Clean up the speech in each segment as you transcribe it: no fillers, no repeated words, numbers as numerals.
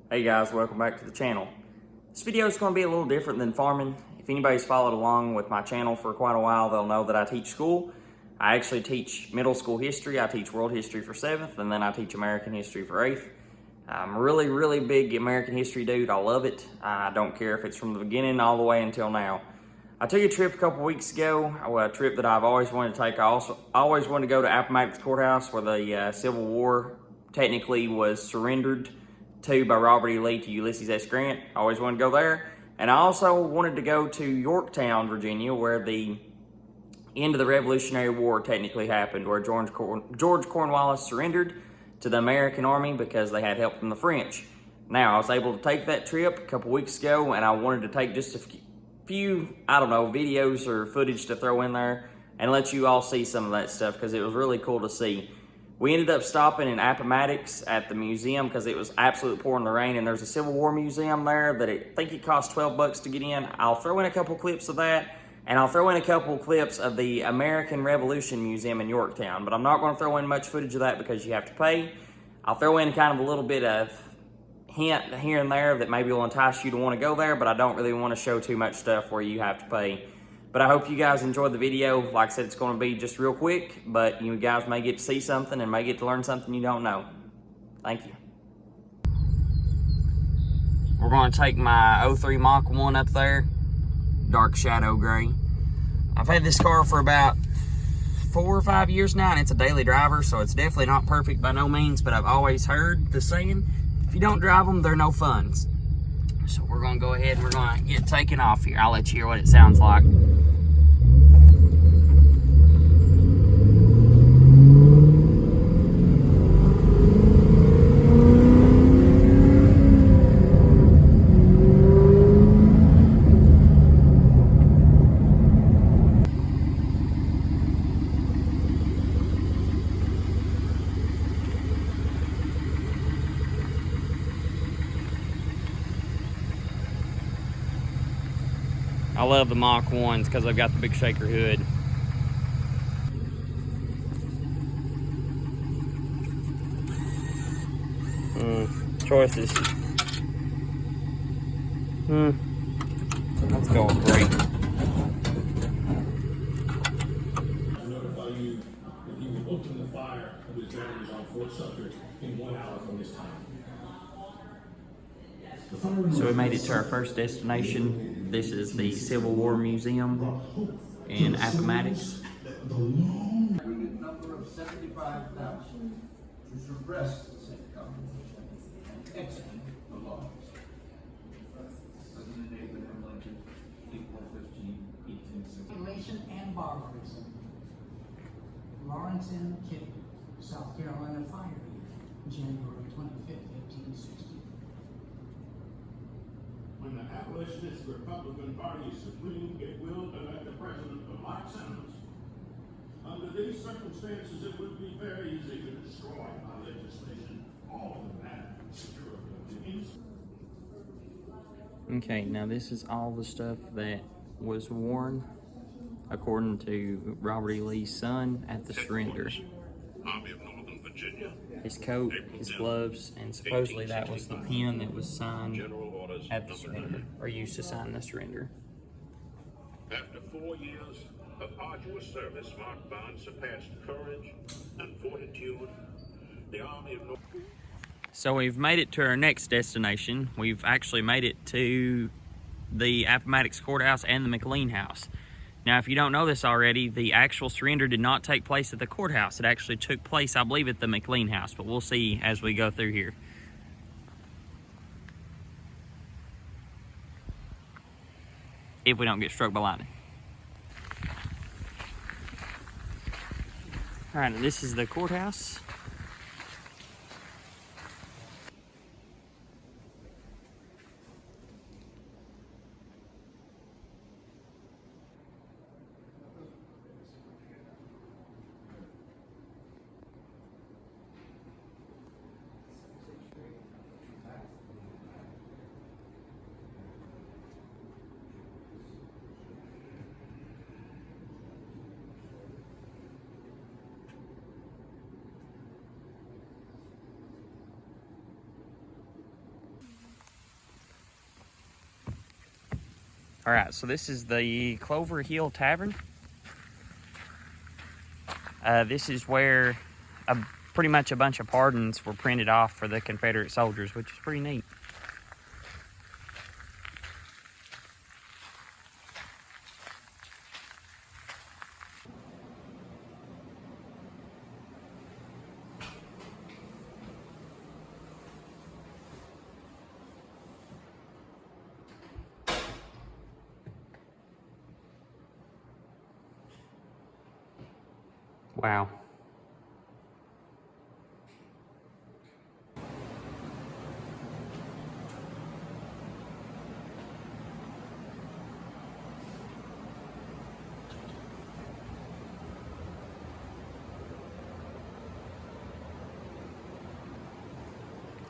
Hey guys, welcome back to the channel. This video is going to be a little different than farming. If anybody's followed along with my channel for quite a while, they'll know that I teach school. I actually teach middle school history. I teach world history for 7th, and then I teach American history for 8th. I'm a really big American history dude. I love it. I don't care if it's from the beginning all the way until now. I took a trip a couple weeks ago, a trip that I've always wanted to take. I always wanted to go to Appomattox Courthouse, where the Civil War technically was surrendered to by Robert E. Lee to Ulysses S. Grant. I always wanted to go there. And I also wanted to go to Yorktown, Virginia, where the end of the Revolutionary War technically happened, where George Cornwallis surrendered to the American army because they had help from the French. Now, I was able to take that trip a couple weeks ago, and I wanted to take just a few, I don't know, videos or footage to throw in there and let you all see some of that stuff because it was really cool to see. We ended up stopping in Appomattox at the museum because it was absolutely pouring the rain, and there's a Civil War museum there that I think it cost $12 to get in. I'll throw in a couple clips of that, and I'll throw in a couple clips of the American Revolution Museum in Yorktown, but I'm not going to throw in much footage of that because you have to pay. I'll throw in kind of a little bit of hint here and there that maybe will entice you to want to go there, but I don't really want to show too much stuff where you have to pay. But I hope you guys enjoyed the video. Like I said, it's going to be just real quick, but you guys may get to see something and may get to learn something you don't know. Thank you. We're going to take my 03 Mach 1 up there, dark shadow gray. I've had this car for about 4 or 5 years now, and it's a daily driver, so it's definitely not perfect by no means, but I've always heard the saying, if you don't drive them, they're no fun. So we're going to go ahead and we're going to get taken off here. I'll let you hear what it sounds like. I love the Mach 1s because they've got the big shaker hood. Choices. That's going great. Notify you that you will open the fire of his batteries on Fort Sumter in 1 hour from this time. So we made it to our first destination. This is the Civil War Museum in Appomattox. The number of 75,000 to suppress the same government and execute the laws. President Abraham Lincoln, April 15, 1860. Population and barbarism. Lawrence M. Kipling, South Carolina Fire Year, January 25th, 1860. When the abolitionist Republican Party is supreme, it will elect the president of like senators. Under these circumstances, it would be very easy to destroy by legislation all of the matter security of the innocent. Okay, now this is all the stuff that was worn according to Robert E. Lee's son at the surrender. Army of Northern Virginia. His coat, his gloves, and supposedly that was the pen that was signed at the surrender, or used to sign the surrender. After 4 years of arduous service marked by unsurpassed courage and fortitude, the Army of Northern. So we've made it to our next destination. We've actually made it to the Appomattox Courthouse and the McLean house. Now, if you don't know this already, the actual surrender did not take place at the courthouse. It actually took place, I believe, at the McLean house, but we'll see as we go through here. If we don't get struck by lightning. All right, this is the courthouse. All right, so this is the Clover Hill Tavern. This is where pretty much a bunch of pardons were printed off for the Confederate soldiers, which is pretty neat. Wow.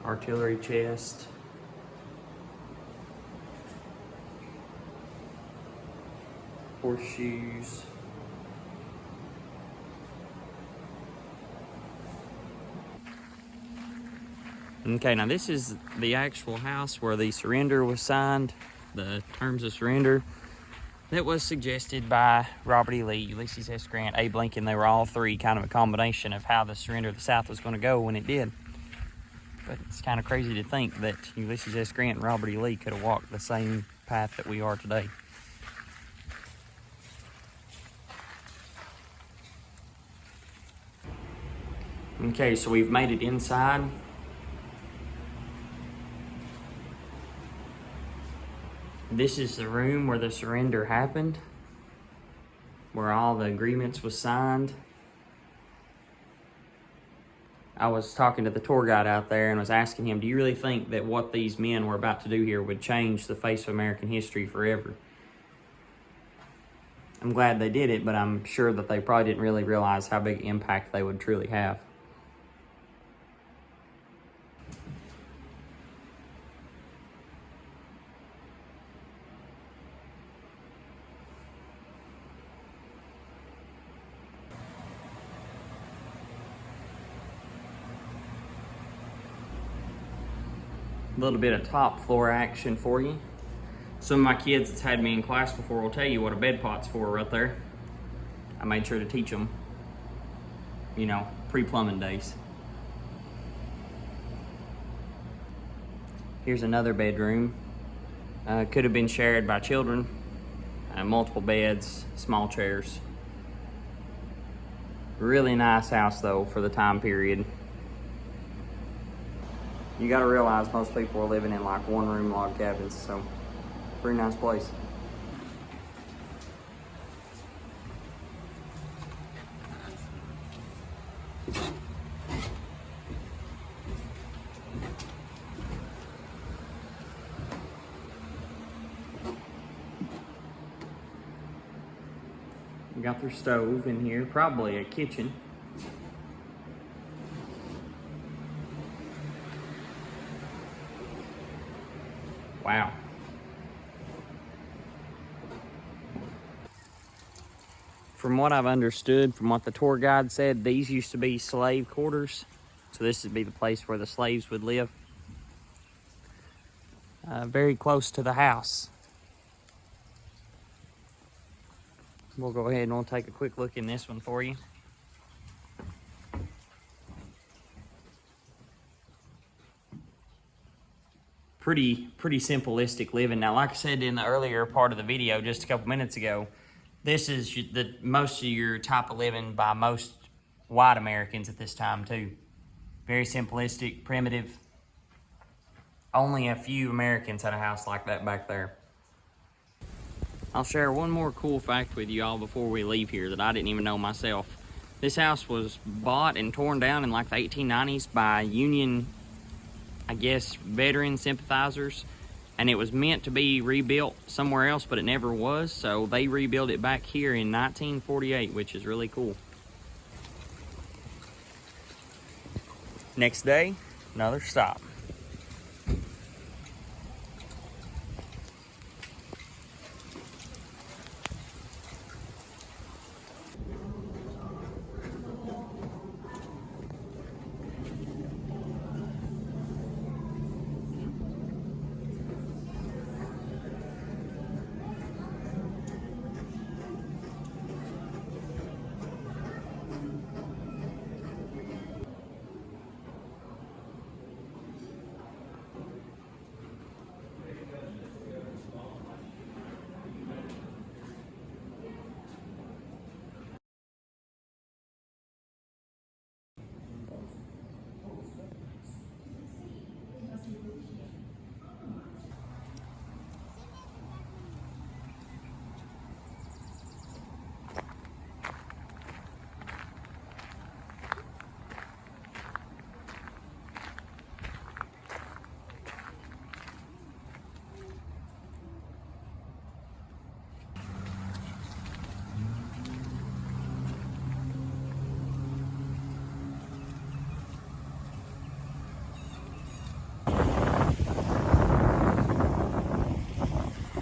Artillery chest. Horseshoes. Okay, now this is the actual house where the surrender was signed, the terms of surrender. That was suggested by Robert E. Lee, Ulysses S. Grant, Abe Lincoln. They were all three kind of a combination of how the surrender of the South was going to go when it did. But it's kind of crazy to think that Ulysses S. Grant and Robert E. Lee could have walked the same path that we are today. Okay, so we've made it inside. This is the room where the surrender happened, where all the agreements was signed. I was talking to the tour guide out there and was asking him, do you really think that what these men were about to do here would change the face of American history forever? I'm glad they did it, but I'm sure that they probably didn't really realize how big impact they would truly have. A little bit of top floor action for you. Some of my kids that's had me in class before will tell you what a bed pot's for right there. I made sure to teach them, you know, pre-plumbing days. Here's another bedroom. Could have been shared by children. Multiple beds, small chairs. Really nice house though for the time period. You gotta realize most people are living in like one-room log cabins, so pretty nice place. We got their stove in here, probably a kitchen. Wow. From what I've understood, from what the tour guide said, these used to be slave quarters. So this would be the place where the slaves would live. Very close to the house. We'll go ahead and we'll take a quick look in this one for you. Pretty simplistic living. Now, like I said in the earlier part of the video, just a couple minutes ago, this is the most of your type of living by most white Americans at this time too. Very simplistic, primitive. Only a few Americans had a house like that back there. I'll share one more cool fact with you all before we leave here that I didn't even know myself. This house was bought and torn down in like the 1890s by Union, I guess, veteran sympathizers, and it was meant to be rebuilt somewhere else, but it never was, so they rebuilt it back here in 1948, which is really cool. Next day, another stop.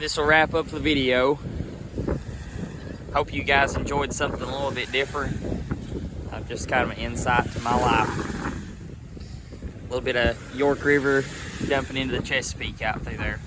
this will wrap up the video. Hope you guys enjoyed something a little bit different. Just kind of an insight to my life. A little bit of York River dumping into the Chesapeake out through there.